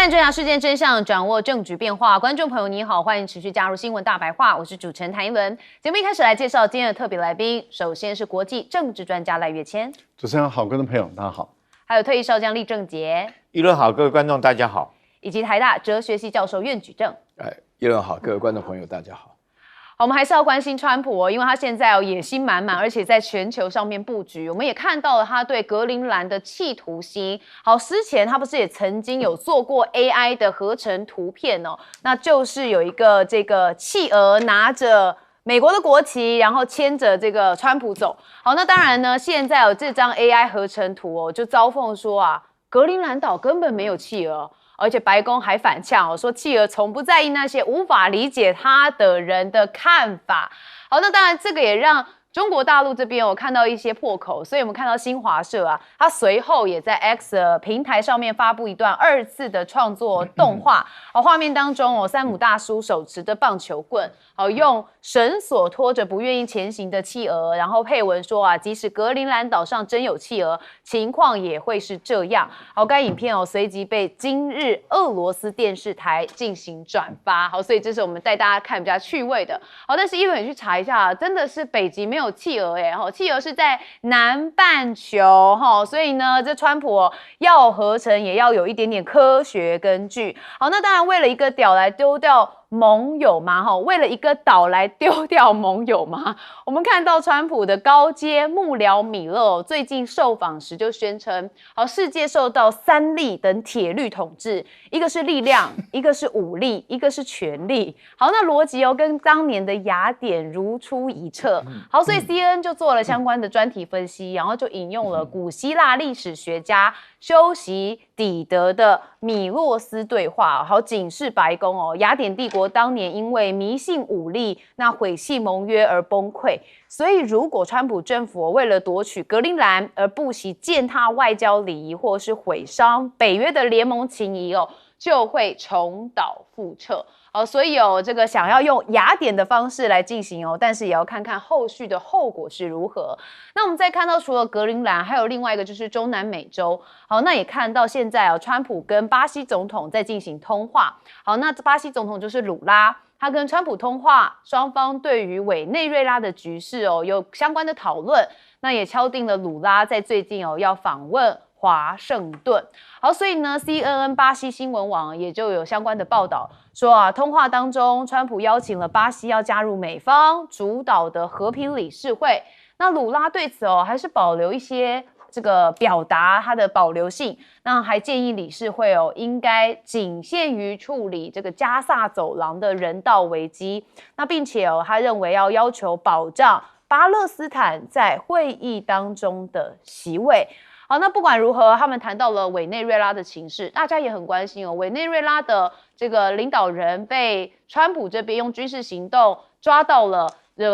探追查事件真相，掌握政局变化。观众朋友你好，欢迎持续加入新闻大白话，我是主持人谭一文。节目一开始来介绍今天的特别来宾，首先是国际政治专家赖岳谦。主持人好，观众朋友大家好。还有退役少将厉正杰。一轮好，各位观众大家好。以及台大哲学系教授苑举正。一轮好，各位观众朋友大家好。好，我们还是要关心川普因为他现在野心满满，而且在全球上面布局。我们也看到了他对格陵兰的企图心。好，之前他不是也曾经有做过 AI 的合成图片哦，那就是有一个这个企鹅拿着美国的国旗，然后牵着这个川普走。好，那当然呢，现在有这张 AI 合成图就遭讽说格陵兰岛根本没有企鹅。而且白宫还反呛说企鹅从不在意那些无法理解他的人的看法。好，那当然这个也让中国大陆这边有看到一些破口，所以我们看到新华社它随后也在 X 的平台上面发布一段2次的创作动画。画面当中山姆大叔手持着棒球棍，用绳索拖着不愿意前行的企鹅，然后配文说即使格陵兰岛上真有企鹅，情况也会是这样。好，该影片随即被今日俄罗斯电视台进行转发。好，所以这是我们带大家看比较趣味的。好，但是一轮也去查一下，真的是北极没有企鹅企鹅是在南半球所以呢，这川普要合成也要有一点点科学根据。好，那当然为了一个屌来丢掉盟友吗？为了一个岛来丢掉盟友吗？我们看到川普的高阶幕僚米勒最近受访时就宣称，世界受到3力等铁律统治，一个是力量，一个是武力，一个是权力。好，那逻辑跟当年的雅典如出一辙。好，所以 CNN 就做了相关的专题分析，然后就引用了古希腊历史学家修习底德的米洛斯对话，好警示白宫雅典帝国当年因为迷信武力，那毁弃盟约而崩溃。所以如果川普政府为了夺取格陵兰而不惜践踏外交礼仪，或是毁伤北约的联盟情谊就会重蹈覆辙。所以这个想要用雅典的方式来进行但是也要看看后续的后果是如何。那我们再看到除了格陵兰，还有另外一个就是中南美洲。好，那也看到现在川普跟巴西总统在进行通话。好，那巴西总统就是鲁拉，他跟川普通话，双方对于委内瑞拉的局势有相关的讨论。那也敲定了鲁拉在最近要访问华盛顿。好，所以呢 CNN 巴西新闻网也就有相关的报道说通话当中川普邀请了巴西要加入美方主导的和平理事会。那鲁拉对此还是保留一些这个表达他的保留性，那还建议理事会应该仅限于处理这个加萨走廊的人道危机。那并且他认为要求保障巴勒斯坦在会议当中的席位。好，那不管如何，他们谈到了委内瑞拉的情势，大家也很关心委内瑞拉的这个领导人被川普这边用军事行动抓到了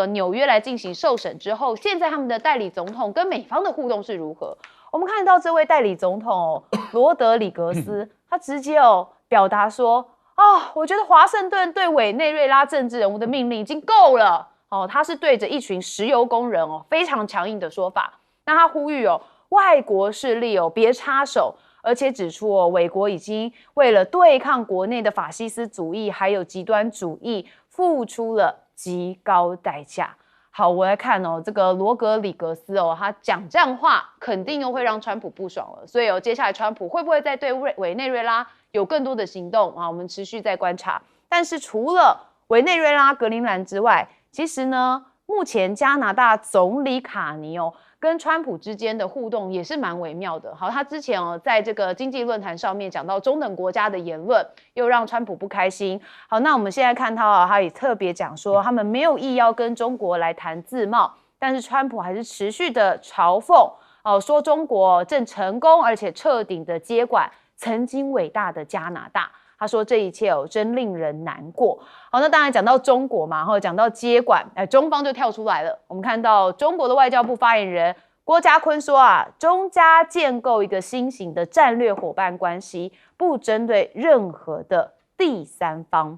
纽约来进行受审之后，现在他们的代理总统跟美方的互动是如何？我们看到这位代理总统罗德里格斯，他直接表达说我觉得华盛顿对委内瑞拉政治人物的命令已经够了他是对着一群石油工人非常强硬的说法。那他呼吁外国势力别插手，而且指出美国已经为了对抗国内的法西斯主义还有极端主义付出了极高代价。好，我来看这个罗格里格斯他讲这样话肯定又会让川普不爽了，所以接下来川普会不会再对委内瑞拉有更多的行动我们持续在观察。但是除了委内瑞拉、格陵兰之外，其实呢，目前加拿大总理卡尼跟川普之间的互动也是蛮微妙的。好，他之前在这个经济论坛上面讲到中等国家的言论，又让川普不开心。好，那我们现在看到他也特别讲说，他们没有意要跟中国来谈自贸，但是川普还是持续的嘲讽说中国正成功而且彻底的接管曾经伟大的加拿大。他说这一切真令人难过。好，那当然讲到中国嘛，讲到接管，中方就跳出来了。我们看到中国的外交部发言人郭家坤说中加建构一个新型的战略伙伴关系，不针对任何的第三方。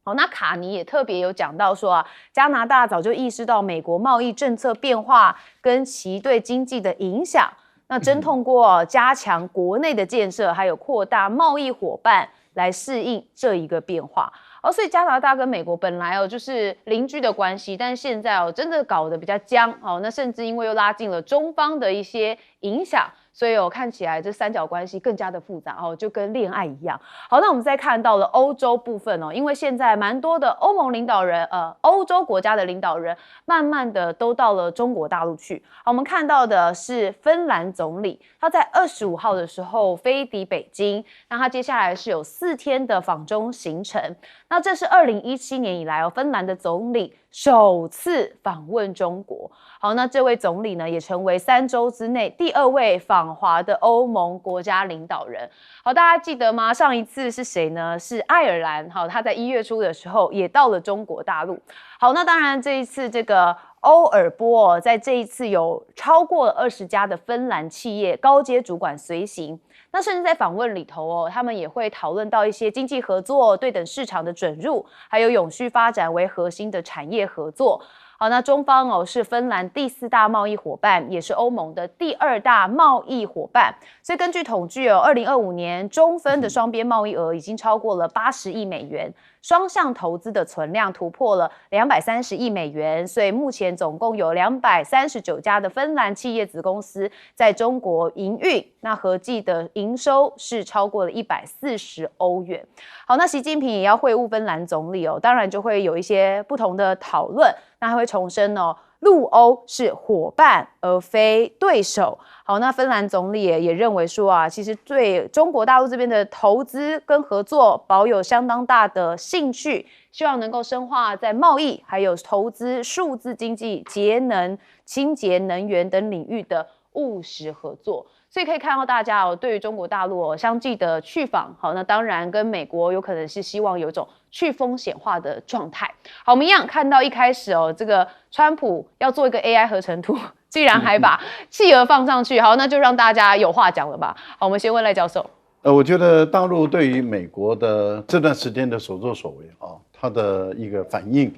好，那卡尼也特别有讲到说加拿大早就意识到美国贸易政策变化跟其对经济的影响，那正通过加强国内的建设，还有扩大贸易伙伴来适应这一个变化。所以加拿大跟美国本来就是邻居的关系，但是现在真的搞得比较僵那甚至因为又拉近了中方的一些影响，所以看起来这三角关系更加的复杂就跟恋爱一样。好，那我们再看到了欧洲部分因为现在蛮多的欧盟领导人欧洲国家的领导人慢慢的都到了中国大陆去。好，我们看到的是芬兰总理，他在25号的时候飞抵北京，那他接下来是有4天的访中行程。那这是2017年以来芬兰的总理首次访问中国。好，那这位总理呢，也成为3周之内第2位访华的欧盟国家领导人。好，大家记得吗？上一次是谁呢？是爱尔兰。好，他在1月初的时候也到了中国大陆。好，那当然这一次这个欧尔波在这一次有超过20家的芬兰企业高阶主管随行。那甚至在访问里头他们也会讨论到一些经济合作、对等市场的准入，还有永续发展为核心的产业合作。好，那中方是芬兰第4大贸易伙伴，也是欧盟的第2大贸易伙伴。所以根据统计2025年中芬的双边贸易额已经超过了80亿美元，双向投资的存量突破了230亿美元。所以目前总共有239家的芬兰企业子公司在中国营运，那合计的营收是超过了140欧元。好，那习近平也要会晤芬兰总理当然就会有一些不同的讨论。那还会重申陆欧是伙伴而非对手。好，那芬兰总理也认为说其实对中国大陆这边的投资跟合作保有相当大的兴趣，希望能够深化在贸易还有投资、数字经济、节能、清洁能源等领域的务实合作。所以可以看到大家对于中国大陆相继的去访。好，那当然跟美国有可能是希望有一种去风险化的状态。好，我们一样看到一开始这个川普要做一个 AI 合成图，竟然还把企鹅放上去。好，那就让大家有话讲了吧。好，我们先问赖教授。我觉得大陆对于美国的这段时间的所作所为它的一个反应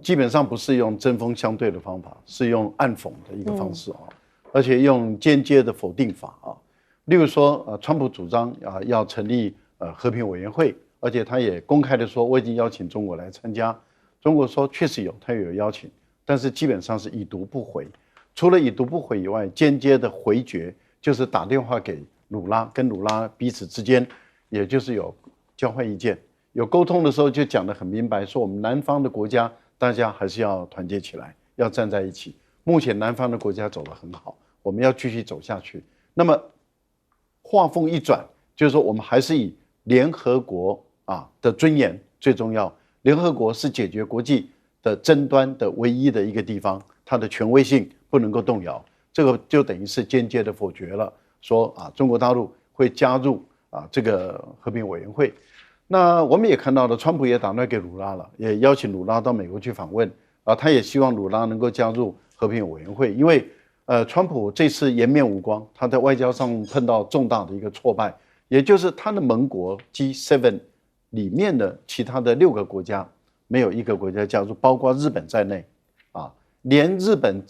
基本上不是用针锋相对的方法，是用暗讽的一个方式而且用间接的否定法例如说川普主张要成立和平委员会，而且他也公开的说我已经邀请中国来参加。中国说确实有，他有邀请，但是基本上是已读不回。除了已读不回以外，间接的回绝就是打电话给鲁拉，跟鲁拉彼此之间也就是有交换意见，有沟通的时候就讲得很明白，说我们南方的国家大家还是要团结起来，要站在一起。目前南方的国家走得很好，我们要继续走下去。那么话锋一转，就是说我们还是以联合国的尊严最重要。联合国是解决国际的争端的唯一的一个地方，它的权威性不能够动摇。这个就等于是间接的否决了，说中国大陆会加入这个和平委员会。那我们也看到了，川普也打电话给鲁拉了，也邀请鲁拉到美国去访问他也希望鲁拉能够加入和平委员会，因为川普这次颜面无光，他在外交上碰到重大的一个挫败，也就是他的盟国 G7 里面的其他的6个国家没有一个国家加入，包括日本在内连日本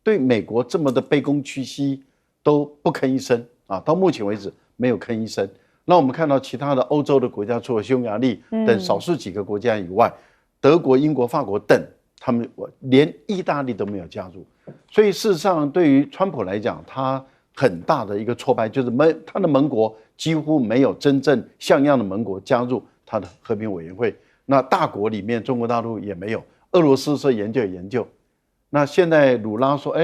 对美国这么的卑躬屈膝都不吭一声到目前为止没有吭一声。那我们看到其他的欧洲的国家，除了匈牙利等少数几个国家以外，德国、英国、法国等，他们连意大利都没有加入。所以事实上对于川普来讲，他很大的一个挫败就是他的盟国几乎没有真正像样的盟国加入他的和平委员会。那大国里面中国大陆也没有，俄罗斯说研究也研究。那现在鲁拉说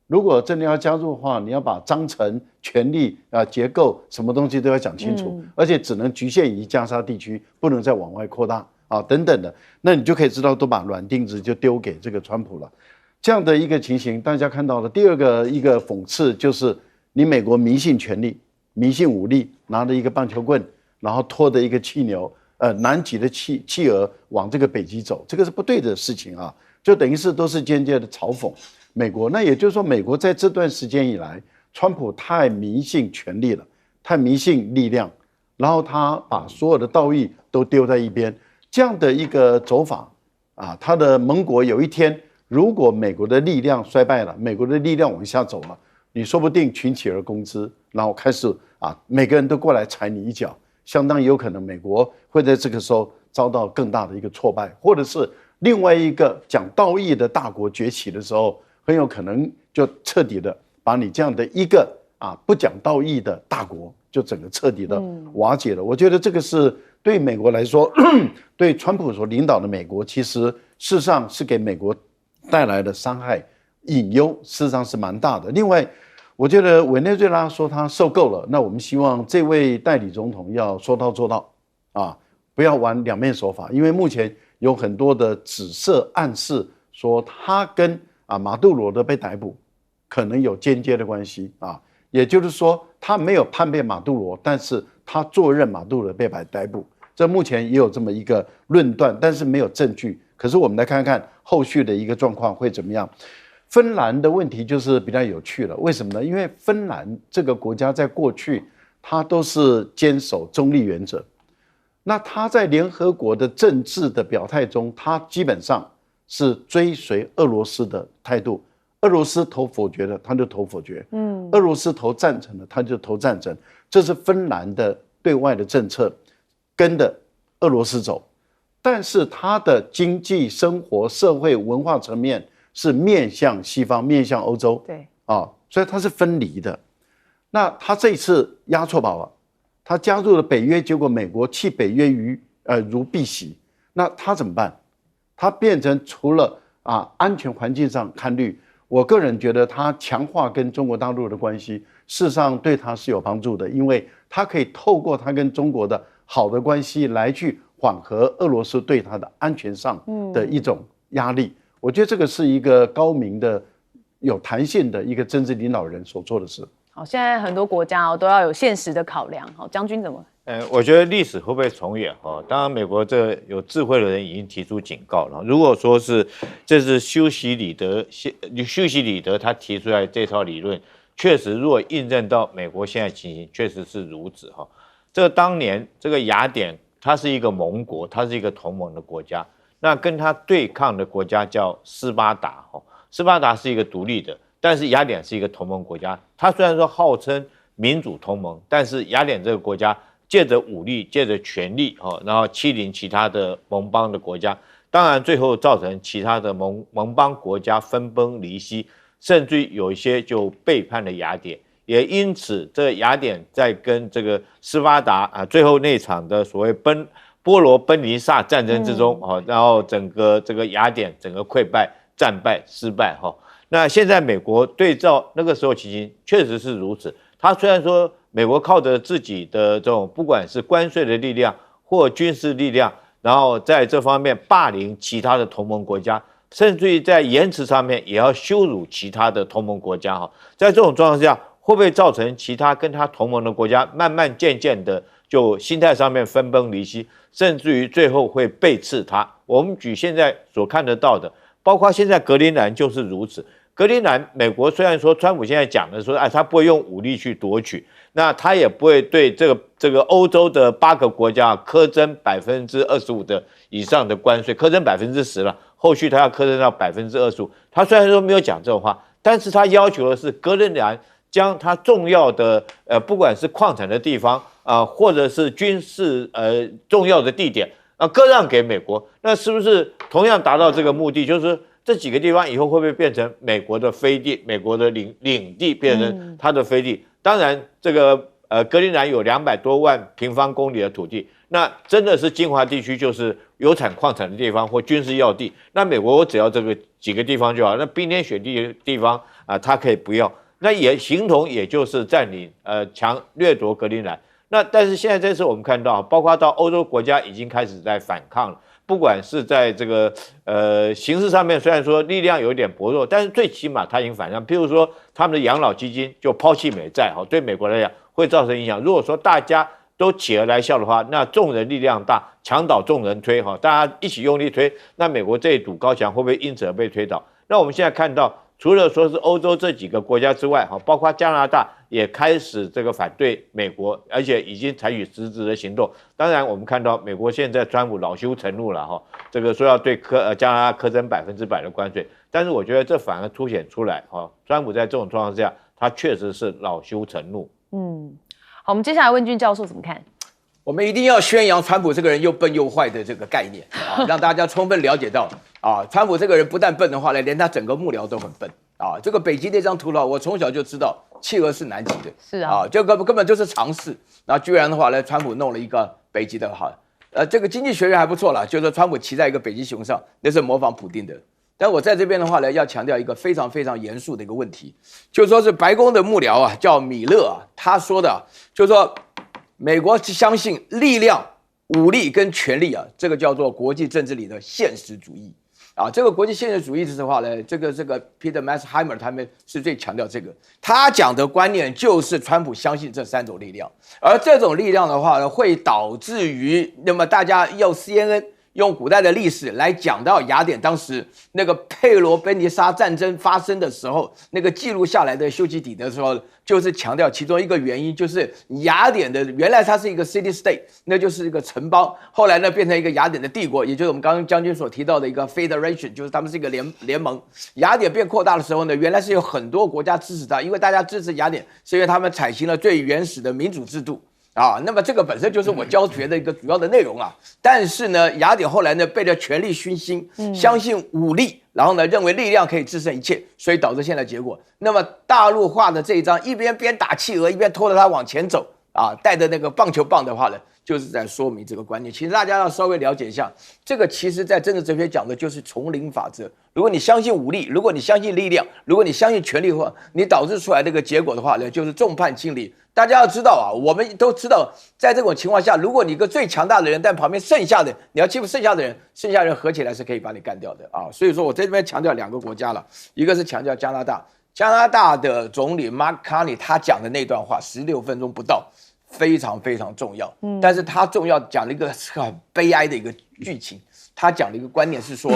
如果真的要加入的话，你要把章程、权利结构什么东西都要讲清楚，而且只能局限于加沙地区，不能再往外扩大等等的。那你就可以知道都把软钉子就丢给这个川普了。这样的一个情形，大家看到了。第二个一个讽刺就是你美国迷信权力、迷信武力，拿着一个棒球棍，然后拖着一个气牛，南极的企鹅往这个北极走，这个是不对的事情就等于是都是间接的嘲讽美国。那也就是说，美国在这段时间以来，川普太迷信权力了，太迷信力量，然后他把所有的道义都丢在一边。这样的一个走法他的盟国有一天，如果美国的力量衰败了，美国的力量往下走了，你说不定群起而攻之，然后开始每个人都过来踩你一脚。相当有可能美国会在这个时候遭到更大的一个挫败，或者是另外一个讲道义的大国崛起的时候，很有可能就彻底的把你这样的一个不讲道义的大国就整个彻底的瓦解了。我觉得这个是对美国来说，对川普所领导的美国，其实事实上是给美国带来的伤害隐忧，事实上是蛮大的。另外，我觉得委内瑞拉说他受够了，那我们希望这位代理总统要说到做到不要玩两面手法，因为目前有很多的指涉暗示说他跟马杜罗的被逮捕可能有间接的关系也就是说他没有叛变马杜罗，但是他坐任马杜罗被逮捕，这目前也有这么一个论断，但是没有证据。可是我们来看看后续的一个状况会怎么样。芬兰的问题就是比较有趣了，为什么呢？因为芬兰这个国家在过去它都是坚守中立原则，那他在联合国的政治的表态中，他基本上是追随俄罗斯的态度，俄罗斯投否决的他就投否决，俄罗斯投赞成的他就投赞成，这是芬兰的对外的政策，跟着俄罗斯走，但是他的经济生活社会文化层面是面向西方，面向欧洲，对所以它是分离的。那他这一次押错宝了，他加入了北约，结果美国弃北约如敝屣，那他怎么办？他变成除了安全环境上看虑，我个人觉得他强化跟中国大陆的关系，事实上对他是有帮助的，因为他可以透过他跟中国的好的关系来去缓和俄罗斯对他的安全上的一种压力。我觉得这个是一个高明的、有弹性的一个政治领导人所做的事。好，现在很多国家都要有现实的考量。好，将军怎么？我觉得历史会不会重演？当然，美国这有智慧的人已经提出警告了。如果说这是修昔里德他提出来这套理论，确实如果印证到美国现在情形，确实是如此这个当年这个雅典，它是一个盟国，它是一个同盟的国家。那跟他对抗的国家叫斯巴达，斯巴达是一个独立的，但是雅典是一个同盟国家。他虽然说号称民主同盟，但是雅典这个国家借着武力、借着权力，然后欺凌其他的盟邦的国家，当然最后造成其他的盟邦国家分崩离析，甚至有一些就背叛了雅典。也因此，这个雅典在跟这个斯巴达最后那场的所谓波罗奔尼撒战争之中然后整个这个雅典整个溃败、战败、失败那现在美国对照那个时候情形，确实是如此。他虽然说美国靠着自己的这种不管是关税的力量或军事力量，然后在这方面霸凌其他的同盟国家，甚至于在言辞上面也要羞辱其他的同盟国家在这种状况下，会不会造成其他跟他同盟的国家慢慢渐渐的就心态上面分崩离析，甚至于最后会背刺他？我们举现在所看得到的，包括现在格陵兰就是如此。格陵兰，美国虽然说川普现在讲的说，他不会用武力去夺取，那他也不会对这个欧洲的8个国家苛征25%的以上的关税，苛征10%了，后续他要苛征到25%。他虽然说没有讲这种话，但是他要求的是格陵兰将它重要的不管是矿产的地方或者是军事重要的地点割让给美国，那是不是同样达到这个目的？就是这几个地方以后会不会变成美国的飞地，美国的领地变成它的飞地？当然，这个格陵兰有200多万平方公里的土地，那真的是精华地区，就是有产矿产的地方或军事要地。那美国我只要这个几个地方就好，那冰天雪地的地方它可以不要。那也形同也就是占领掠夺格陵兰。那但是现在这次我们看到，包括到欧洲国家已经开始在反抗了，不管是在这个形式上面虽然说力量有点薄弱，但是最起码它已经反抗。譬如说他们的养老基金就抛弃美债，对美国来讲会造成影响。如果说大家都起而来效的话，那众人力量大，墙倒众人推大家一起用力推，那美国这一堵高墙会不会因此而被推倒？那我们现在看到，除了说是欧洲这几个国家之外，包括加拿大也开始这个反对美国，而且已经采取实质的行动。当然，我们看到美国现在川普恼羞成怒了这个说要对加拿大苛征100%的关税，但是我觉得这反而凸显出来川普在这种状况下，他确实是恼羞成怒。好，我们接下来问俊教授怎么看？我们一定要宣扬川普这个人又笨又坏的这个概念啊，让大家充分了解到啊，川普这个人不但笨的话呢，连他整个幕僚都很笨啊。这个北极那张图呢，我从小就知道企鹅是南极的，是啊，这个根本就是常识。然后居然的话呢，川普弄了一个北极的哈，这个经济学人还不错啦，就是说川普骑在一个北极熊上，那是模仿普丁的。但我在这边的话呢，要强调一个非常非常严肃的一个问题，就是说是白宫的幕僚啊，叫米勒啊，他说的，就是说美国相信力量、武力跟权力啊，这个叫做国际政治里的现实主义啊。这个国际现实主义的话呢，这个 Peter Massheimer 他们是最强调这个，他讲的观念就是川普相信这3种力量，而这种力量的话呢，会导致于那么大家用 CNN。用古代的历史来讲到雅典当时那个佩罗奔尼撒战争发生的时候，那个记录下来的修昔底德的时候，就是强调其中一个原因，就是雅典的原来它是一个 city state， 那就是一个城邦，后来呢变成一个雅典的帝国，也就是我们刚刚将军所提到的一个 federation， 就是他们是一个联盟。雅典变扩大的时候呢，原来是有很多国家支持它，因为大家支持雅典，是因为他们采行了最原始的民主制度。那么这个本身就是我教学的一个主要的内容啊。但是呢，雅典后来呢被了权力熏心，相信武力，然后呢认为力量可以制胜一切，所以导致现在结果。那么大陆画的这一张，边打企鹅，一边拖着它往前走啊，带着那个棒球棒的话呢，就是在说明这个观念。其实大家要稍微了解一下，这个其实在政治哲学讲的就是丛林法则。如果你相信武力，如果你相信力量，如果你相信权力的话，你导致出来这个结果的话呢，就是众叛亲离。大家要知道啊，我们都知道，在这种情况下，如果你一个最强大的人，但旁边剩下的你要欺负剩下的人，剩下的人合起来是可以把你干掉的啊。所以说我在这边强调2个国家了，一个是强调加拿大，加拿大的总理 Mark Carney 他讲的那段话16分钟不到，非常非常重要。但是他重要讲了一个很悲哀的一个剧情，他讲的一个观念是说，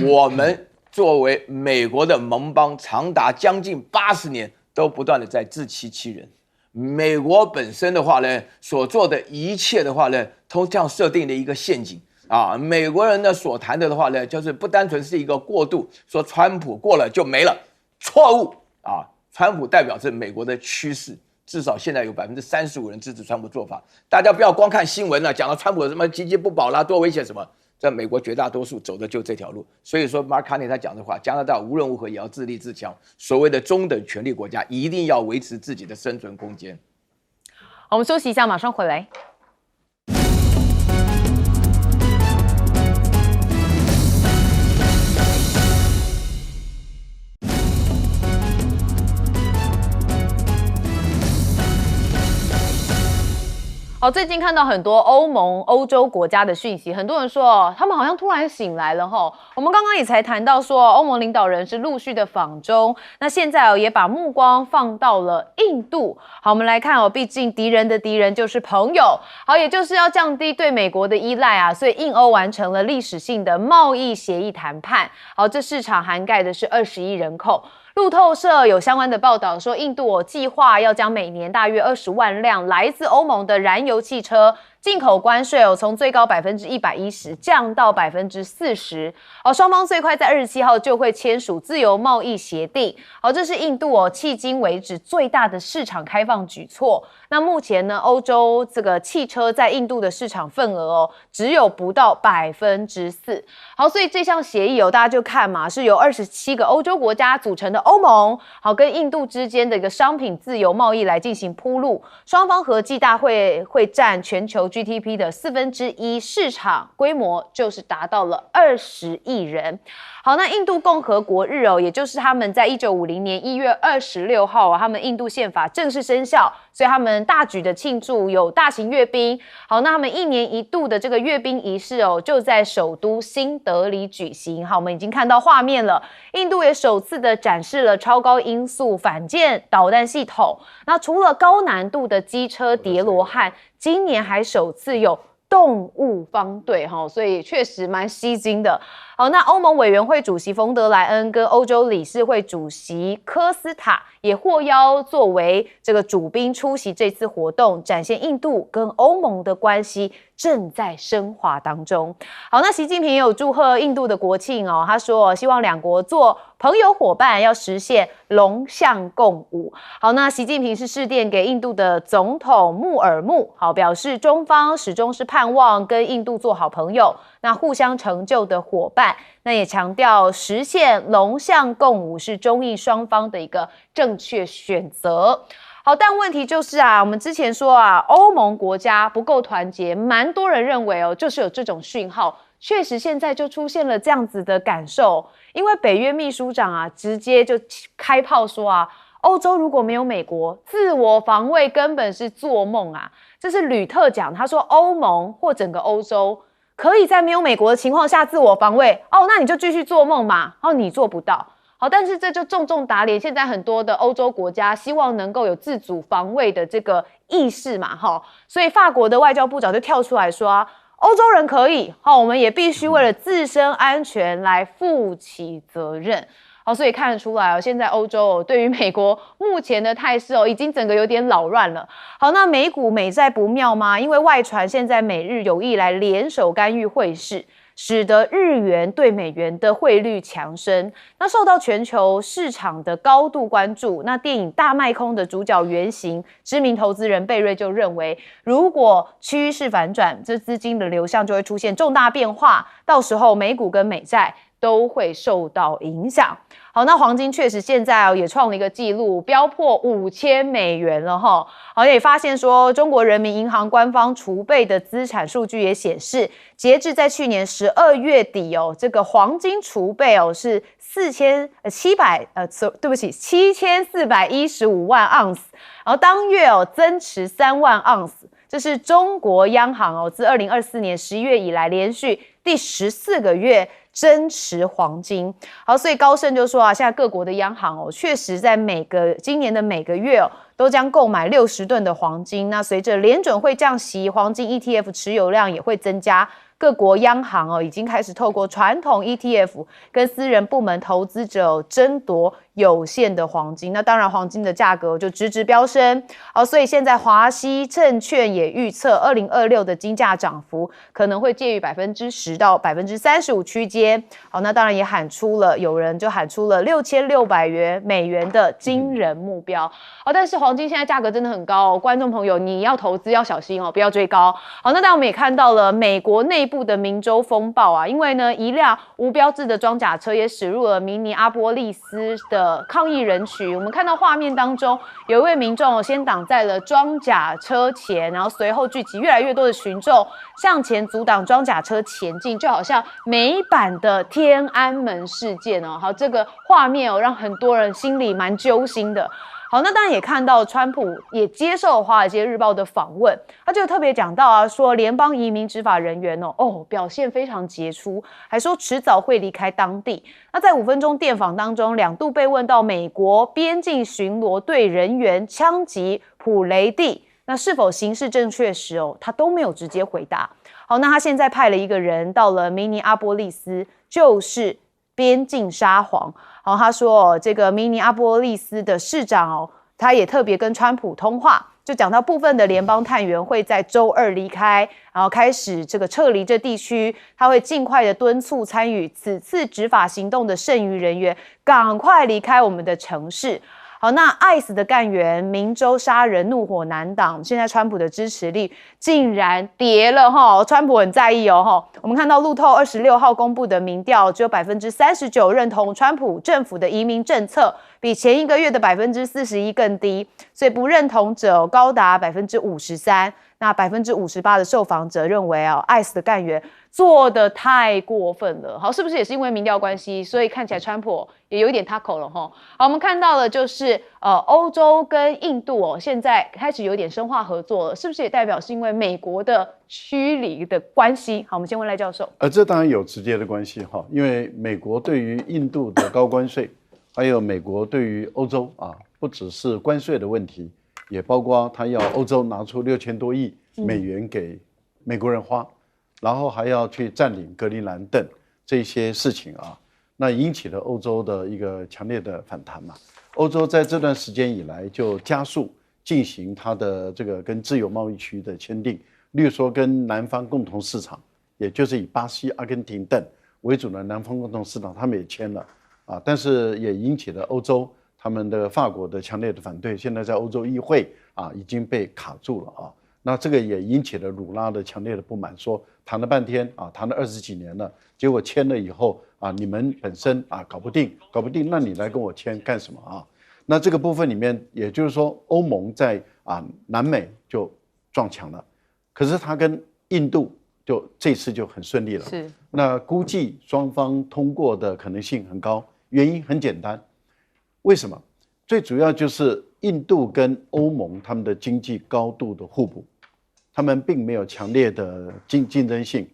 我们作为美国的盟邦，长达将近80年都不断的在自欺欺人。美国本身的话呢，所做的一切的话呢，都这样设定的一个陷阱啊。美国人呢所谈的话呢，就是不单纯是一个过渡，说川普过了就没了，错误啊。川普代表着美国的趋势，至少现在有35%人支持川普做法。大家不要光看新闻了，讲到川普什么积极不保啦，多危险什么。在美国绝大多数走的就这条路，所以说 Mark Carney 他讲的话，加拿大无论如何也要自立自强，所谓的中等权力国家一定要维持自己的生存空间。好，我们休息一下，马上回来。好，最近看到很多欧洲国家的讯息，很多人说他们好像突然醒来了齁。我们刚刚也才谈到说，欧盟领导人是陆续的访中，那现在也把目光放到了印度。好，我们来看毕竟敌人的敌人就是朋友，好，也就是要降低对美国的依赖啊，所以印欧完成了历史性的贸易协议谈判。好，这市场涵盖的是20亿人口。路透社有相关的报道说，印度计划要将每年大约20万辆来自欧盟的燃油汽车进口关税从最高110%降到40%。双方最快在27号就会签署自由贸易协定。这是印度迄今为止最大的市场开放举措。那目前呢，欧洲这个汽车在印度的市场份额只有不到4%。好，所以这项协议大家就看嘛，是由27个欧洲国家组成的欧盟，好，跟印度之间的一个商品自由贸易来进行铺路。双方合计大会占全球 GDP 的1/4，市场规模就是达到了20亿人。好，那印度共和国日也就是他们在1950年1月26号他们印度宪法正式生效，所以他们大举的庆祝，有大型阅兵。好，那他们1年1度的这个阅兵仪式就在首都新德里举行。好，我们已经看到画面了，印度也首次的展示了超高音速反舰导弹系统。那除了高难度的机车叠罗汉，今年还首次有动物方队，所以确实蛮吸睛的。好，那欧盟委员会主席冯德莱恩跟欧洲理事会主席科斯塔也获邀作为这个主宾出席这次活动，展现印度跟欧盟的关系正在深化当中。好，那习近平也有祝贺印度的国庆哦，他说希望两国做朋友伙伴，要实现龙象共舞。好，那习近平是致电给印度的总统穆尔穆，好，表示中方始终是盼望跟印度做好朋友，那互相成就的伙伴。那也强调实现龙象共舞是中印双方的一个正确选择。好，但问题就是啊，我们之前说啊，欧盟国家不够团结，蛮多人认为哦，就是有这种讯号。确实，现在就出现了这样子的感受，因为北约秘书长啊，直接就开炮说啊，欧洲如果没有美国，自我防卫根本是做梦啊。这是吕特讲，他说欧盟或整个欧洲可以在没有美国的情况下自我防卫，哦，那你就继续做梦嘛，哦，你做不到。好，但是这就重重打脸现在很多的欧洲国家希望能够有自主防卫的这个意识嘛，所以法国的外交部长就跳出来说啊，欧洲人可以，我们也必须为了自身安全来负起责任。好，所以看得出来哦，现在欧洲对于美国目前的态势已经整个有点扰乱了。好，那美股美债不妙吗？因为外传现在美日有意来联手干预汇市，使得日元对美元的汇率强升，那受到全球市场的高度关注。那电影《大卖空》的主角原型，知名投资人贝瑞就认为，如果趋势反转，这资金的流向就会出现重大变化，到时候美股跟美债都会受到影响。好，那黄金确实现在也创了一个纪录，飙破$5000了哈。好，也发现说，中国人民银行官方储备的资产数据也显示，截至在去年12月底这个黄金储备是7415万盎司，然后当月增持3万盎司。这是中国央行自2024年11月以来连续第14个月增持黄金。好，所以高盛就说啊，现在各国的央行确实在今年的每个月都将购买60吨的黄金。那随着联准会降息，黄金 ETF 持有量也会增加。各国央行已经开始透过传统 ETF 跟私人部门投资者争夺有限的黄金。那当然黄金的价格就直直飙升。好，所以现在华西证券也预测2026的金价涨幅可能会介于10%到35%区间。好，那当然也有人就喊出了6600美元的惊人目标。好，但是黄金现在价格真的很高观众朋友你要投资要小心不要追高。好，那当然我们也看到了美国内部的明州风暴啊，因为呢一辆无标志的装甲车也驶入了明尼阿波利斯的抗议人群。我们看到画面当中有一位民众先挡在了装甲车前，然后随后聚集越来越多的群众向前阻挡装甲车前进，就好像美版的天安门事件好，这个画面让很多人心里蛮揪心的。好，那当然也看到川普也接受《华尔街日报》的访问，他就特别讲到啊，说联邦移民执法人员表现非常杰出，还说迟早会离开当地。那在5分钟电访当中，2度被问到美国边境巡逻队人员枪击普雷蒂那是否刑事正确时他都没有直接回答。好，那他现在派了一个人到了明尼阿波利斯，就是边境沙皇。好，他说这个明尼阿波利斯的市长他也特别跟川普通话，就讲到部分的联邦探员会在周2离开，然后开始这个撤离这地区，他会尽快的敦促参与此次执法行动的剩余人员赶快离开我们的城市。好，那 ICE 的干员明州杀人怒火难挡，现在川普的支持率竟然跌了川普很在意我们看到路透26号公布的民调，只有 39% 认同川普政府的移民政策，比前一个月的 41% 更低，所以不认同者高达 53%。那 58% 的受访者认为ICE 的干员做得太过分了。好，是不是也是因为民调关系，所以看起来川普也有一点他口了好，我们看到了就是欧洲跟印度现在开始有点深化合作了，是不是也代表是因为美国的驱离的关系？好，我们先问赖教授。这当然有直接的关系因为美国对于印度的高关税，还有美国对于欧洲不只是关税的问题，也包括他要欧洲拿出6000多亿美元给美国人花，然后还要去占领格陵兰等这些事情啊，那引起了欧洲的一个强烈的反弹嘛。欧洲在这段时间以来就加速进行它的这个跟自由贸易区的签订，例如说跟南方共同市场，也就是以巴西、阿根廷等为主的南方共同市场，他们也签了啊，但是也引起了欧洲他们的法国的强烈的反对，现在在欧洲议会啊已经被卡住了啊。那这个也引起了鲁拉的强烈的不满，说谈了半天啊，谈了20几年了，结果签了以后啊，你们本身啊搞不定，那你来跟我签干什么啊？那这个部分里面，也就是说，欧盟在南美就撞墙了，可是他跟印度就这次就很顺利了。是，那估计双方通过的可能性很高，原因很简单，为什么？最主要就是印度跟欧盟他们的经济高度的互补，他们并没有强烈的竞争性。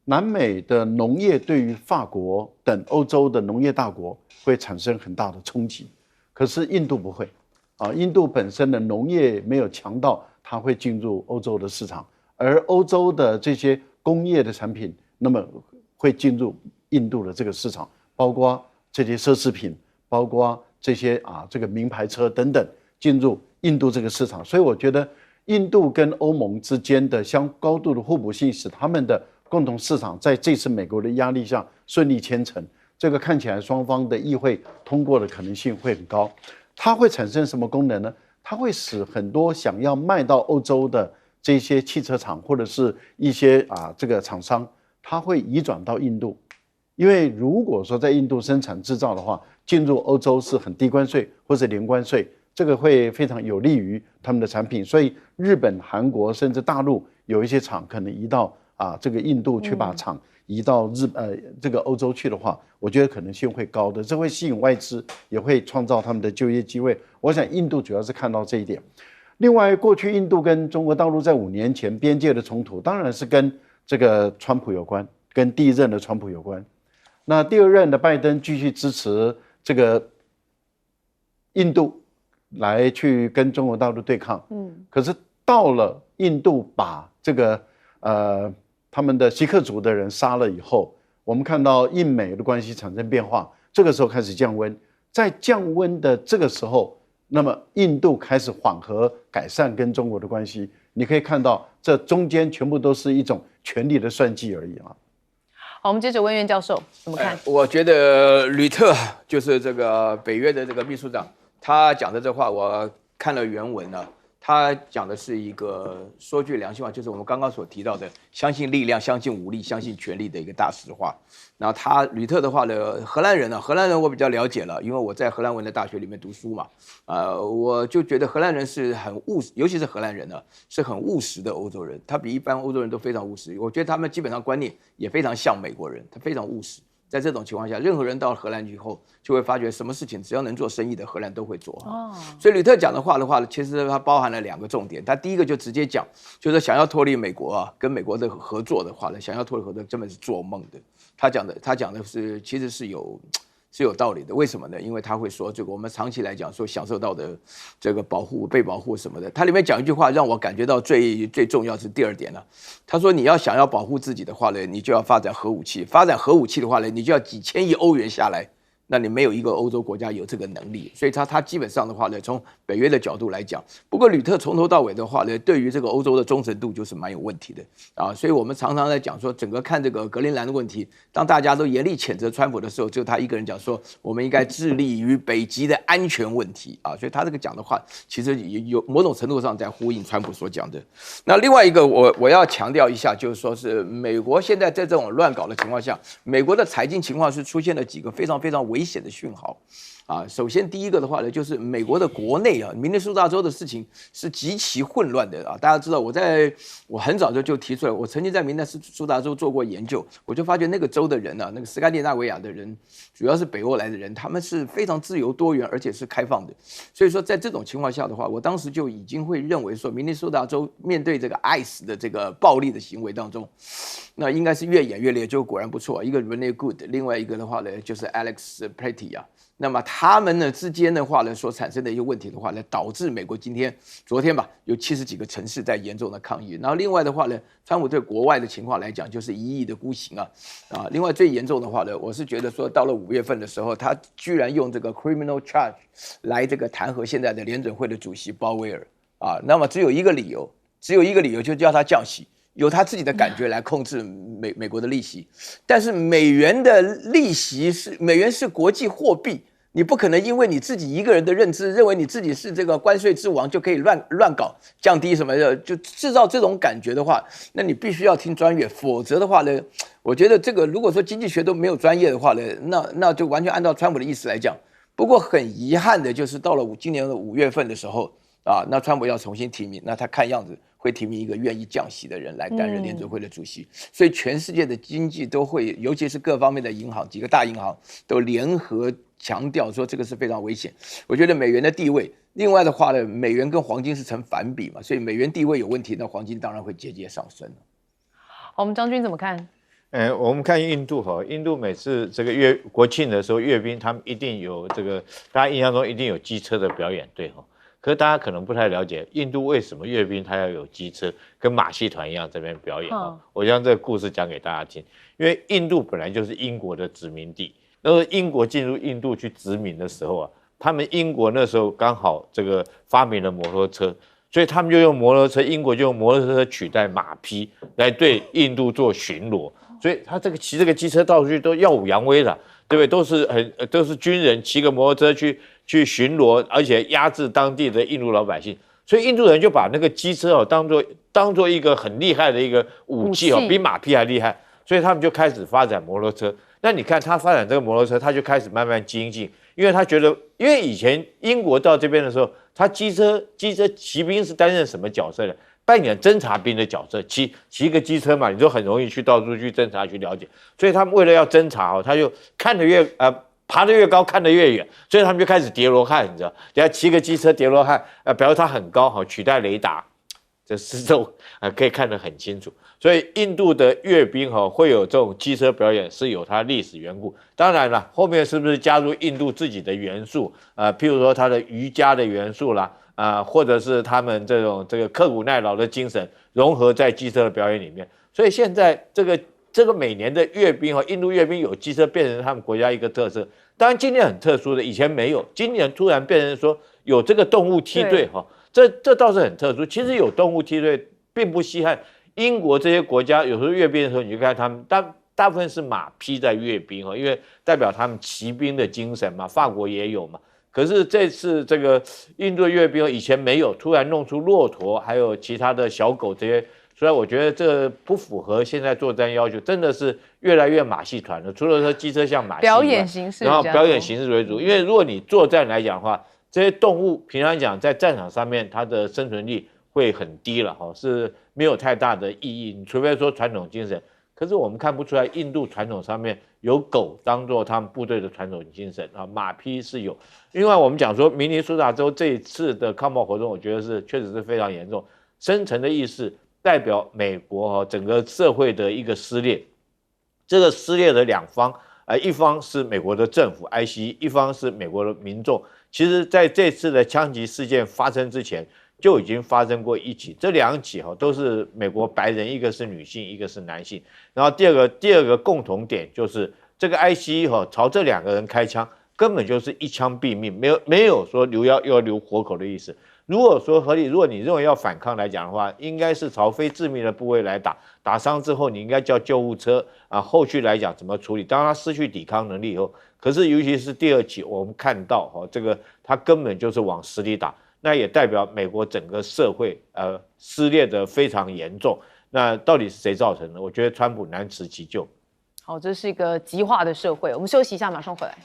南美的农业对于法国等欧洲的农业大国会产生很大的冲击，可是印度不会啊，印度本身的农业没有强到它会进入欧洲的市场，而欧洲的这些工业的产品，那么会进入印度的这个市场，包括这些奢侈品，包括这些这个名牌车等等进入印度这个市场，所以我觉得印度跟欧盟之间的高度的互补性，使他们的共同市场在这次美国的压力下顺利签成。这个看起来双方的议会通过的可能性会很高。它会产生什么功能呢？它会使很多想要卖到欧洲的这些汽车厂或者是一些这个厂商，它会移转到印度。因为如果说在印度生产制造的话，进入欧洲是很低关税或者零关税，这个会非常有利于他们的产品。所以日本、韩国甚至大陆有一些厂可能移到这个印度去把厂移到这个欧洲去的话，我觉得可能性会高的，这会吸引外资，也会创造他们的就业机会。我想印度主要是看到这一点。另外，过去印度跟中国大陆在5年前边界的冲突，当然是跟这个川普有关，跟第一任的川普有关。那第2任的拜登继续支持这个印度来去跟中国大陆对抗，可是到了印度把这个他们的锡克族的人杀了以后，我们看到印美的关系产生变化，这个时候开始降温，在降温的这个时候，那么印度开始缓和改善跟中国的关系，你可以看到这中间全部都是一种权力的算计而已啊。好，我们接着问袁教授怎么看？我觉得吕特就是这个北约的这个秘书长，他讲的这话我看了原文了。他讲的是一个说句良心话，就是我们刚刚所提到的相信力量、相信武力、相信权力的一个大实话。然后吕特的话呢，荷兰人我比较了解了，因为我在荷兰文的大学里面读书嘛。我就觉得荷兰人是很务实，尤其是荷兰人呢，是很务实的欧洲人。他比一般欧洲人都非常务实。我觉得他们基本上观念也非常像美国人，他非常务实。在这种情况下，任何人到荷兰以后，就会发觉什么事情只要能做生意的，荷兰都会做。所以吕特讲的话，其实它包含了2个重点。他第一个就直接讲，就是想要脱离美国跟美国的合作的话呢，想要脱离合作根本是做梦的。他讲的是其实是有道理的。为什么呢？因为他会说这个我们长期来讲所享受到的这个保护、被保护什么的。他里面讲一句话让我感觉到最重要是第2点了。他说你要想要保护自己的话呢，你就要发展核武器。发展核武器的话呢，你就要几千亿欧元下来。那你没有一个欧洲国家有这个能力，所以他基本上的话呢，从北约的角度来讲，不过吕特从头到尾的话呢，对于这个欧洲的忠诚度就是蛮有问题的所以我们常常在讲说，整个看这个格陵兰的问题，当大家都严厉谴责川普的时候，就他一个人讲说，我们应该致力于北极的安全问题所以他这个讲的话，其实也有某种程度上在呼应川普所讲的。那另外一个我要强调一下，就是说是美国现在在这种乱搞的情况下，美国的财经情况是出现了几个非常非常危险的讯号首先第一个的话呢，就是美国的国内明尼苏达州的事情是极其混乱的大家知道我很早就提出来，我曾经在明尼苏达州做过研究，我就发觉那个州的人那个斯堪的纳维亚的人，主要是北欧来的人，他们是非常自由多元，而且是开放的。所以说在这种情况下的话，我当时就已经会认为说，明尼苏达州面对这个 ICE 的这个暴力的行为当中，那应该是越演越烈，就果然不错。一个 Rene Good， 另外一个的话呢就是 Alex Platy 那么他们呢之间的话呢，所产生的一些问题的话呢，导致美国昨天吧，有70几个城市在严重的抗议。然后另外的话呢，川普对国外的情况来讲，就是1亿的孤刑啊。另外最严重的话呢，我是觉得说到了5月份的时候，他居然用这个 criminal charge 来这个弹劾现在的联准会的主席鲍威尔啊。那么只有一个理由，就叫他降息。由他自己的感觉来控制美国的利息，但是美元的利息美元是国际货币，你不可能因为你自己一个人的认知，认为你自己是这个关税之王就可以乱搞，降低什么的，就制造这种感觉的话，那你必须要听专业，否则的话呢，我觉得这个如果说经济学都没有专业的话呢，那就完全按照川普的意思来讲。不过很遗憾的就是到了今年的5月份的时候啊，那川普要重新提名，那他看样子会提名一个愿意降息的人来担任联准会的主席，所以全世界的经济都会，尤其是各方面的银行，几个大银行都联合强调说这个是非常危险。我觉得美元的地位，另外的话呢，美元跟黄金是成反比嘛，所以美元地位有问题，那黄金当然会节节上升。好，我们将军怎么看？我们看印度哈，印度每次这个国庆的时候，阅兵他们一定有这个，大家印象中一定有机车的表演队哈。可是大家可能不太了解，印度为什么阅兵它要有机车，跟马戏团一样这边表演啊？我将这个故事讲给大家听。因为印度本来就是英国的殖民地，那时候英国进入印度去殖民的时候啊，他们英国那时候刚好这个发明了摩托车，所以他们就用摩托车，英国就用摩托车取代马匹来对印度做巡逻，所以他骑这个机车到处去都耀武扬威的，对不对？都是军人骑个摩托车去巡逻，而且压制当地的印度老百姓，所以印度人就把那个机车当作一个很厉害的一个武器比马匹还厉害，所以他们就开始发展摩托车。那你看他发展这个摩托车，他就开始慢慢精进，因为他觉得，因为以前英国到这边的时候，他机车骑兵是担任什么角色的？扮演侦察兵的角色，骑一个机车嘛，你就很容易到处去侦察去了解，所以他们为了要侦察他就爬得越高，看得越远，所以他们就开始叠罗汉，你知道，人家骑个机车叠罗汉，表示它很高，取代雷达，这四周可以看得很清楚。所以印度的阅兵会有这种机车表演，是有它历史缘故。当然了，后面是不是加入印度自己的元素？譬如说它的瑜伽的元素啦，或者是他们这个刻苦耐劳的精神融合在机车的表演里面。所以现在这个每年的阅兵印度阅兵有机车变成他们国家一个特色。当然今年很特殊的，以前没有，今年突然变成说有这个动物梯队这倒是很特殊。其实有动物梯队并不稀罕，英国这些国家有时候阅兵的时候，你就看他们大部分是马匹在阅兵因为代表他们骑兵的精神嘛，法国也有嘛。可是这次这个印度阅兵以前没有，突然弄出骆驼还有其他的小狗这些。所以我觉得这不符合现在作战要求，真的是越来越马戏团了。除了说机车像马戏表演形式，然后表演形式为主。因为如果你作战来讲的话，这些动物平常讲在战场上面它的生存力会很低了是没有太大的意义。你除非说传统精神，可是我们看不出来印度传统上面有狗当做他们部队的传统精神马匹是有。另外我们讲说明尼苏达州这一次的抗暴活动，我觉得确实是非常严重，深层的意识。代表美国整个社会的一个撕裂，这个撕裂的两方，一方是美国的政府 ICE， 一方是美国的民众。其实在这次的枪击事件发生之前，就已经发生过一起，这两起都是美国白人，一个是女性，一个是男性。然后第二个共同点就是这个 ICE 朝这两个人开枪，根本就是一枪毙命，没有说要留活口的意思。如果说合理，如果你认为要反抗来讲的话，应该是朝非致命的部位来打伤之后，你应该叫救护车后续来讲怎么处理？当他失去抵抗能力以后，可是尤其是第二起，我们看到这个他根本就是往死里打，那也代表美国整个社会撕裂的非常严重。那到底是谁造成的？我觉得川普难辞其咎。好，这是一个极化的社会。我们休息一下，马上回来。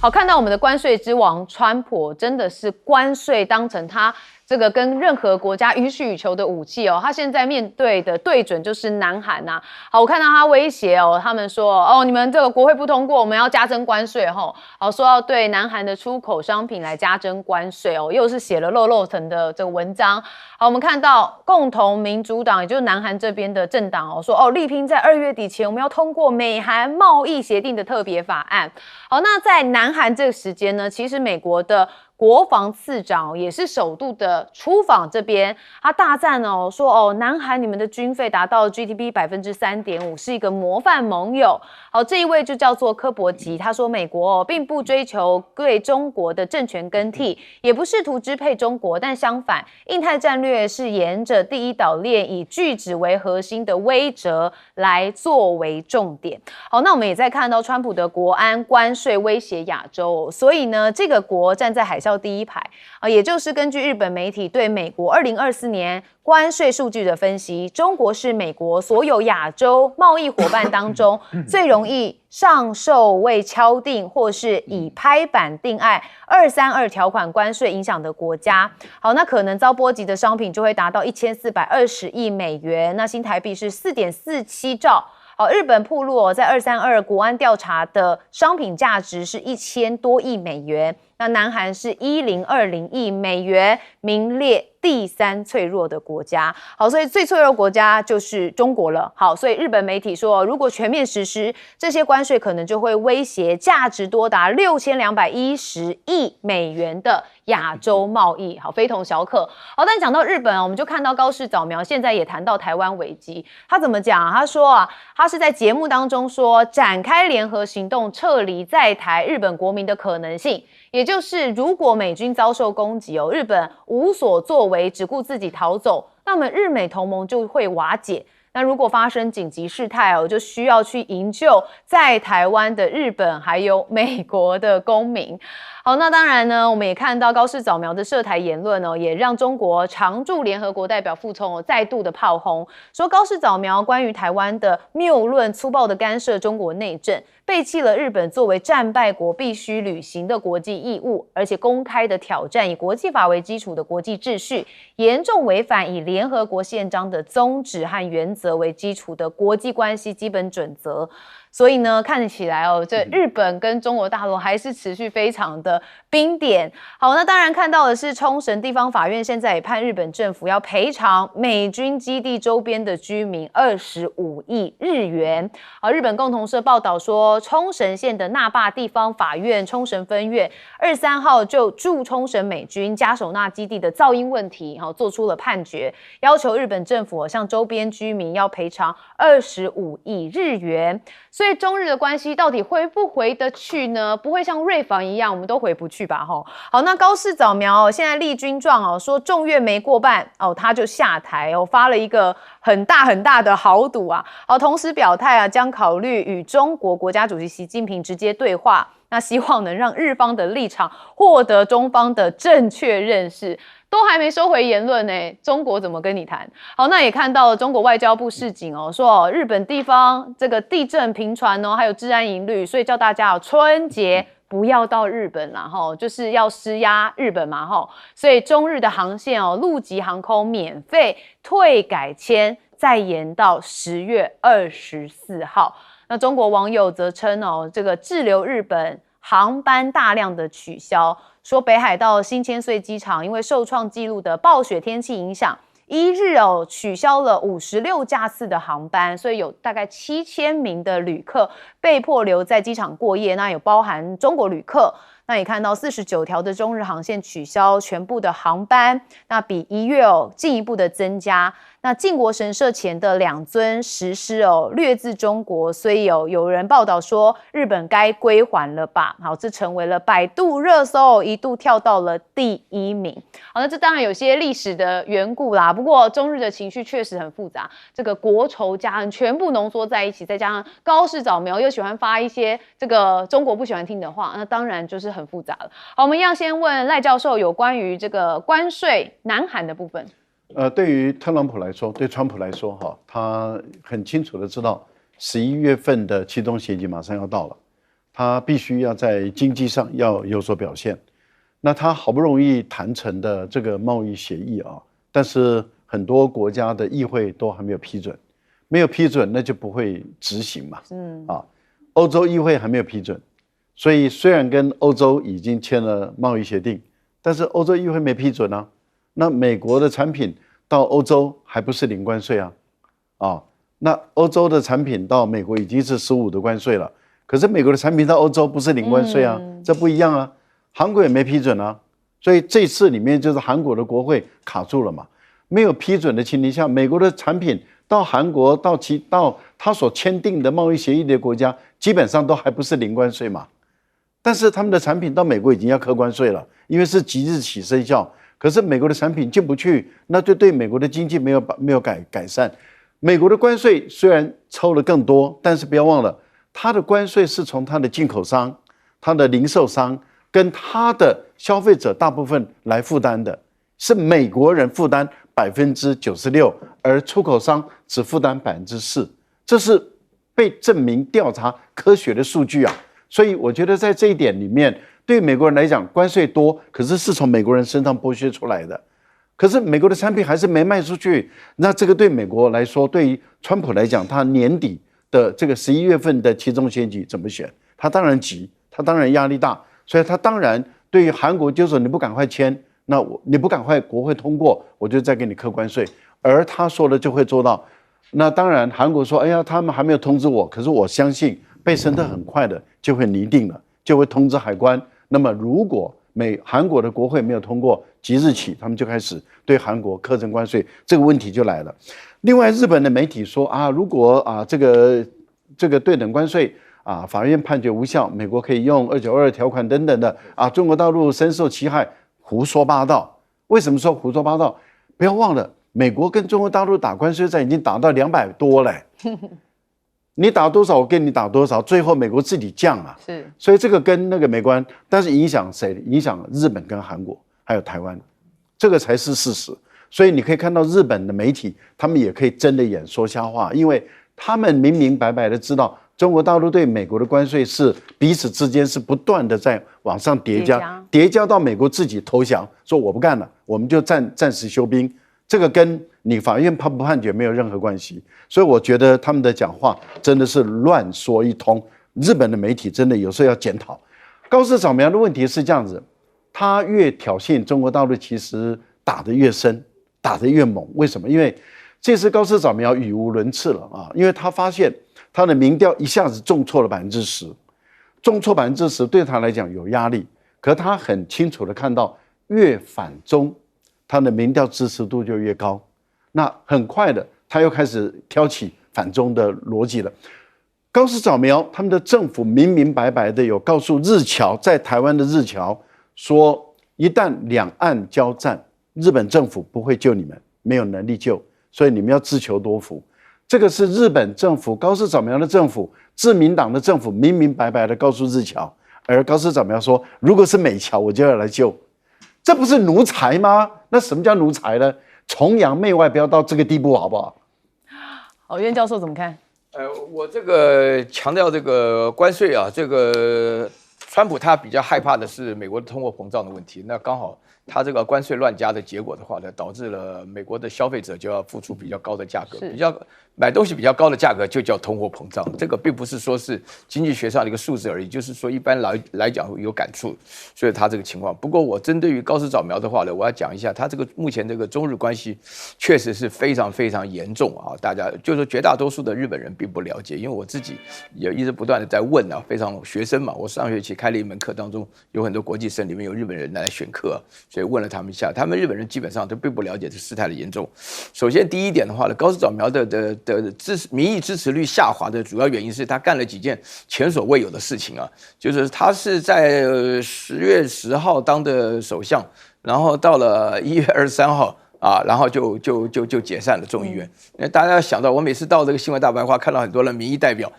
好，看到我们的关税之王川普，真的是关税当成他这个跟任何国家予取予求的武器哦。他现在面对的对准就是南韩呐。好，我看到他威胁哦，他们说哦，你们这个国会不通过，我们要加征关税吼。好，说要对南韩的出口商品来加征关税哦，又是写了肉层的这个文章。好，我们看到共同民主党，也就是南韩这边的政党哦，说哦，力拼在2月底前，我们要通过美韩贸易协定的特别法案。好，那在南韩这个时间呢，其实美国的国防次长也是首度的出访这边，他大赞哦，说哦，南韩你们的军费达到 GDP 3.5%，是一个模范盟友。好，这一位就叫做柯博吉，他说美国哦，并不追求对中国的政权更替，也不试图支配中国，但相反，印太战略是沿着第一岛链以拒止为核心的威慑来作为重点。好，那我们也在看到川普的国安关税威胁亚洲，所以呢，这个国站在海啸第一排啊，也就是根据日本媒体对美国2024年关税数据的分析，中国是美国所有亚洲贸易伙伴当中最容易上授未敲定或是以拍板定案232条款关税影响的国家。好，那可能遭波及的商品就会达到1420亿美元，那新台币是4.47兆。好，日本暴露在232国安调查的商品价值是1000多亿美元，那南韩是1020亿美元，名列第3脆弱的国家。好，所以最脆弱的国家就是中国了。好，所以日本媒体说，如果全面实施这些关税，可能就会威胁价值多达6210亿美元的亚洲贸易。好，非同小可。好，但讲到日本，我们就看到高市早苗现在也谈到台湾危机。他怎么讲？他说啊，他是在节目当中说，展开联合行动，撤离在台日本国民的可能性。也就是如果美军遭受攻击哦，日本无所作为，只顾自己逃走，那么日美同盟就会瓦解。那如果发生紧急事态哦，就需要去营救在台湾的日本还有美国的公民。好，那当然呢，我们也看到高市早苗的涉台言论哦，也让中国常驻联合国代表傅聪再度的炮轰，说高市早苗关于台湾的谬论粗暴的干涉中国内政，背弃了日本作为战败国必须履行的国际义务，而且公开的挑战以国际法为基础的国际秩序，严重违反以联合国宪章的宗旨和原则为基础的国际关系基本准则。所以呢，看起来哦，这日本跟中国大陆还是持续非常的冰点。好，那当然看到的是冲绳地方法院现在也判日本政府要赔偿美军基地周边的居民25亿日元。好，日本共同社报道说，冲绳县的那霸地方法院冲绳分院23号就驻冲绳美军加手纳基地的噪音问题，做出了判决，要求日本政府向周边居民要赔偿25亿日元。所以中日的关系到底回不回得去呢？不会像瑞房一样，我们都回不去吧？好，那高市早苗现在立军状说众院没过半他就下台发了一个很大的豪赌啊。好，同时表态将考虑与中国国家主席习近平直接对话，那希望能让日方的立场获得中方的正确认识。都还没收回言论呢，中国怎么跟你谈？好，那也看到了中国外交部示警说日本地方这个地震频传还有治安疑虑，所以叫大家春节不要到日本啦就是要施压日本嘛所以中日的航线陆籍航空免费退改签，再延到10月24号。那中国网友则称这个滞留日本航班大量的取消，说北海道新千岁机场因为受创纪录的暴雪天气影响，一日取消了56架次的航班，所以有大概7000名的旅客被迫留在机场过夜，那有包含中国旅客。那也看到49条的中日航线取消全部的航班，那比1月进一步的增加。那靖国神社前的2尊石狮略自中国，所以有人报道说日本该归还了吧。好，这成为了百度热搜一度跳到了第1名。好，那这当然有些历史的缘故啦，不过中日的情绪确实很复杂，这个国仇家恨全部浓缩在一起，再加上高市早苗又喜欢发一些这个中国不喜欢听的话，那当然就是很复杂了。好，我们一样先问赖教授有关于这个关税南韩的部分。对于特朗普来说，对川普来说他很清楚的知道11月份的期中协议马上要到了，它必须要在经济上要有所表现。那它好不容易谈成的这个贸易协议啊，但是很多国家的议会都还没有批准，没有批准那就不会执行嘛。欧洲议会还没有批准，所以虽然跟欧洲已经签了贸易协定，但是欧洲议会没批准啊。那美国的产品到欧洲还不是零关税啊，那欧洲的产品到美国已经是15%的关税了，可是美国的产品到欧洲不是零关税啊，这不一样啊。韩国也没批准啊，所以这次里面就是韩国的国会卡住了嘛，没有批准的情况下，美国的产品到韩国到他所签订的贸易协议的国家，基本上都还不是零关税嘛。但是他们的产品到美国已经要课关税了，因为是即日起生效。可是美国的产品进不去，那就对美国的经济没有改善。美国的关税虽然抽了更多，但是不要忘了，它的关税是从它的进口商、它的零售商跟它的消费者大部分来负担的，是美国人负担96%，而出口商只负担4%，这是被证明调查科学的数据啊。所以我觉得在这一点里面，对美国人来讲，关税多，可是是从美国人身上剥削出来的。可是美国的产品还是没卖出去，那这个对美国来说，对于川普来讲，他年底的这个11月份的期中选举怎么选？他当然急，他当然压力大，所以他当然对于韩国就说你不赶快签，那你不赶快国会通过，我就再给你课关税。而他说的就会做到。那当然，韩国说，哎呀，他们还没有通知我，可是我相信贝森特很快的就会拟定了，就会通知海关。那么如果韩国的国会没有通过，即日起他们就开始对韩国课征关税，这个问题就来了。另外，日本的媒体说啊，如果这个对等关税法院判决无效，美国可以用292条款等等的中国大陆深受其害，胡说八道。为什么说胡说八道？不要忘了，美国跟中国大陆打关税战已经打到200多了，你打多少我跟你打多少，最后美国自己降啊。是，所以这个跟那个没关，但是影响谁？影响日本跟韩国还有台湾，这个才是事实。所以你可以看到日本的媒体，他们也可以睁着眼说瞎话，因为他们明明白白的知道中国大陆对美国的关税是彼此之间是不断的在往上叠加到美国自己投降，说我不干了，我们就暂时休兵。这个跟你法院判不判决没有任何关系，所以我觉得他们的讲话真的是乱说一通。日本的媒体真的有时候要检讨。高市早苗的问题是这样子，他越挑衅中国大陆，其实打得越深，打得越猛。为什么？因为这次高市早苗语无伦次了因为他发现他的民调一下子重挫了10%，重挫10%对他来讲有压力，可他很清楚的看到，越反中，他的民调支持度就越高。那很快的，他又开始挑起反中的逻辑了。高市早苗他们的政府明明白白的有告诉日侨，在台湾的日侨说，一旦两岸交战，日本政府不会救你们，没有能力救，所以你们要自求多福。这个是日本政府高市早苗的政府，自民党的政府明明白白的告诉日侨，而高市早苗说，如果是美侨，我就要来救。这不是奴才吗？那什么叫奴才呢？崇洋媚外不要到这个地步，好不好？好，袁教授怎么看？我这个强调这个关税这个川普他比较害怕的是美国的通货膨胀的问题。那刚好他这个关税乱加的结果的话呢，导致了美国的消费者就要付出比较高的价格，买东西比较高的价格就叫通货膨胀。这个并不是说是经济学上的一个数字而已，就是说一般来讲有感触，所以他这个情况。不过我针对于高市早苗的话呢，我要讲一下，他这个目前这个中日关系确实是非常非常严重大家就是绝大多数的日本人并不了解，因为我自己也一直不断的在问非常学生嘛，我上学期开了一门课，当中有很多国际生，里面有日本人来选课所以问了他们一下，他们日本人基本上都并不了解这事态的严重。首先第一点的话呢，高市早苗的民意支持率下滑的主要原因是他干了几件前所未有的事情就是他是在10月10号当的首相，然后到了1月23号然后就解散了众议院。大家要想到，我每次到这个新闻大白话，看到很多的民意代表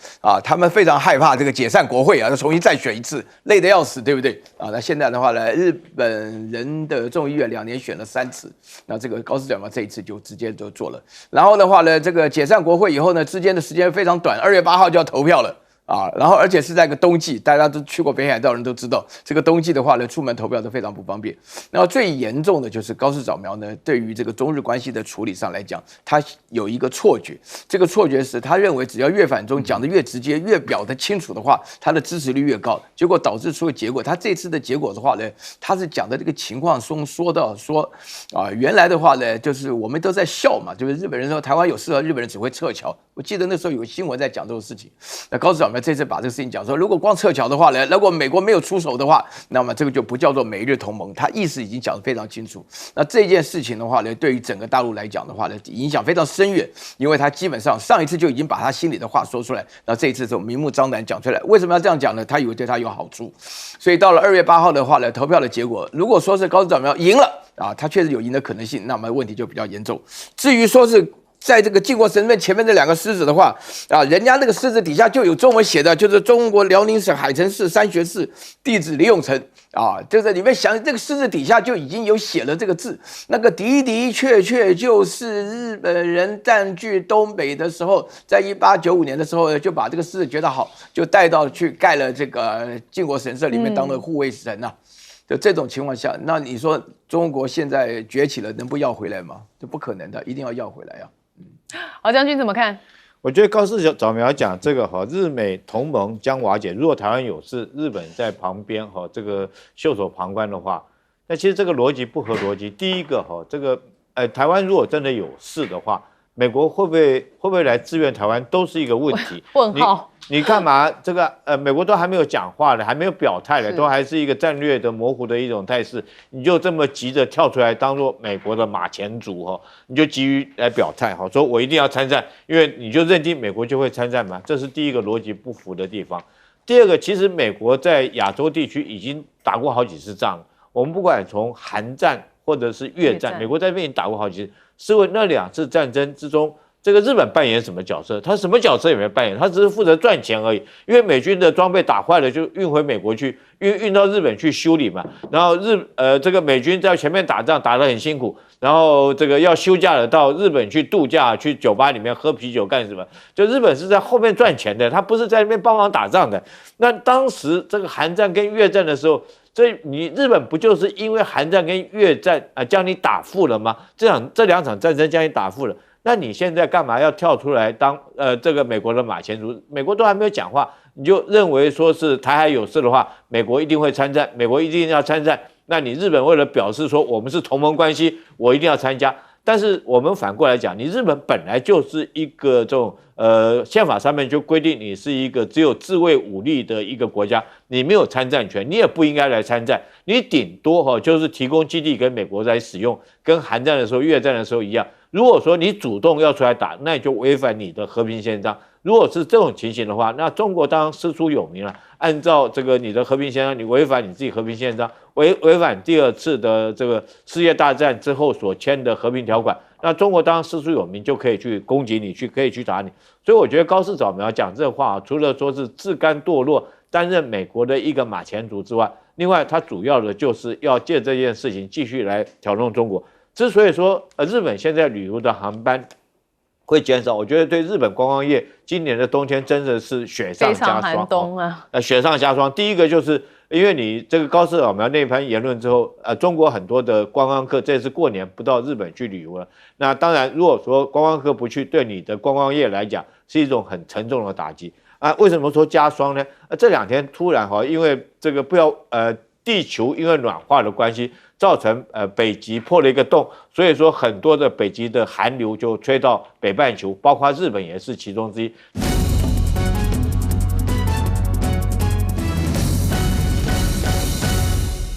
他们非常害怕这个解散国会要重新再选一次，累得要死，对不对那现在的话呢，日本人的众议院2年选了3次，那这个高市早苗这一次就直接就做了。然后的话呢，这个解散国会以后呢，之间的时间非常短，2月8号就要投票了啊，然后而且是在个冬季，大家都去过北海道的人都知道，这个冬季的话呢，出门投票都非常不方便。然后最严重的就是高市早苗呢，对于这个中日关系的处理上来讲，他有一个错觉，这个错觉是他认为只要越反中讲得越直接、越表得清楚的话，他的支持率越高。结果导致出个结果，他这次的结果的话呢，他是讲的这个情况中说到说啊，原来的话呢，就是我们都在笑嘛，就是日本人说台湾有事了，日本人只会撤侨。我记得那时候有个新闻在讲这个事情，那高市早苗这次把这个事情讲说，如果光撤侨的话呢，如果美国没有出手的话，那么这个就不叫做美日同盟，他意思已经讲得非常清楚。那这件事情的话呢，对于整个大陆来讲的话呢，影响非常深远，因为他基本上上一次就已经把他心里的话说出来，那这一次就明目张胆讲出来。为什么要这样讲呢？他以为对他有好处，所以到了2月8号的话呢，投票的结果，如果说是高市早苗赢了啊，他确实有赢的可能性，那么问题就比较严重。至于说是在这个靖国神社前面这2个狮子的话啊，人家那个狮子底下就有中文写的，就是中国辽宁省海城市三学市地址李永成啊，就是里面想这个狮子底下就已经有写了这个字，那个的的确确就是日本人占据东北的时候，在1895年的时候就把这个狮子觉得好，就带到去盖了这个靖国神社里面当了护卫神啊。就这种情况下，那你说中国现在崛起了，能不要回来吗？这不可能的，一定要回来啊。郝将军怎么看？我觉得高市早苗讲这个日美同盟将瓦解，如果台湾有事，日本在旁边这个袖手旁观的话，那其实这个逻辑不合逻辑。第一个这个台湾如果真的有事的话，美国会不会来支援台湾都是一个问题。问号。你干嘛这个美国都还没有讲话呢，还没有表态呢，都还是一个战略的模糊的一种态势，你就这么急着跳出来当做美国的马前卒你就急于来表态说我一定要参战，因为你就认定美国就会参战嘛，这是第一个逻辑不符的地方。第二个，其实美国在亚洲地区已经打过好几次仗了，我们不管从韩战或者是越战，美国在那边打过好几次，是为那2次战争之中，这个日本扮演什么角色？他什么角色也没扮演，他只是负责赚钱而已。因为美军的装备打坏了，就运回美国去，运到日本去修理嘛。然后这个美军在前面打仗打得很辛苦，然后这个要休假了，到日本去度假，去酒吧里面喝啤酒干什么？就日本是在后面赚钱的，他不是在那边帮忙打仗的。那当时这个韩战跟越战的时候，你日本不就是因为韩战跟越战将你打负了吗？这2场战争将你打负了。那你现在干嘛要跳出来当这个美国的马前卒？美国都还没有讲话，你就认为说是台海有事的话，美国一定会参战，美国一定要参战。那你日本为了表示说我们是同盟关系，我一定要参加。但是我们反过来讲，你日本本来就是一个这种宪法上面就规定你是一个只有自卫武力的一个国家，你没有参战权，你也不应该来参战，你顶多就是提供基地给美国来使用，跟韩战的时候、越战的时候一样。如果说你主动要出来打，那你就违反你的和平宪章。如果是这种情形的话，那中国当然师出有名了。按照这个你的和平宪章，你违反你自己和平宪章，违反第2次的这个世界大战之后所签的和平条款，那中国当然师出有名，就可以去攻击你，可以去打你。所以我觉得高市早苗讲这话，除了说是自甘堕落，担任美国的一个马前卒之外，另外他主要的就是要借这件事情继续来挑动中国。之所以说日本现在旅游的航班会减少，我觉得对日本观光业今年的冬天真的是雪上加霜，非常寒冬啊！雪上加霜。第一个就是因为你这个高市早苗那一番言论之后，中国很多的观光客这次过年不到日本去旅游了。那当然，如果说观光客不去，对你的观光业来讲是一种很沉重的打击啊。为什么说加霜呢？这2天突然因为这个地球因为暖化的关系，造成北极破了一个洞，所以说很多的北极的寒流就吹到北半球，包括日本也是其中之一。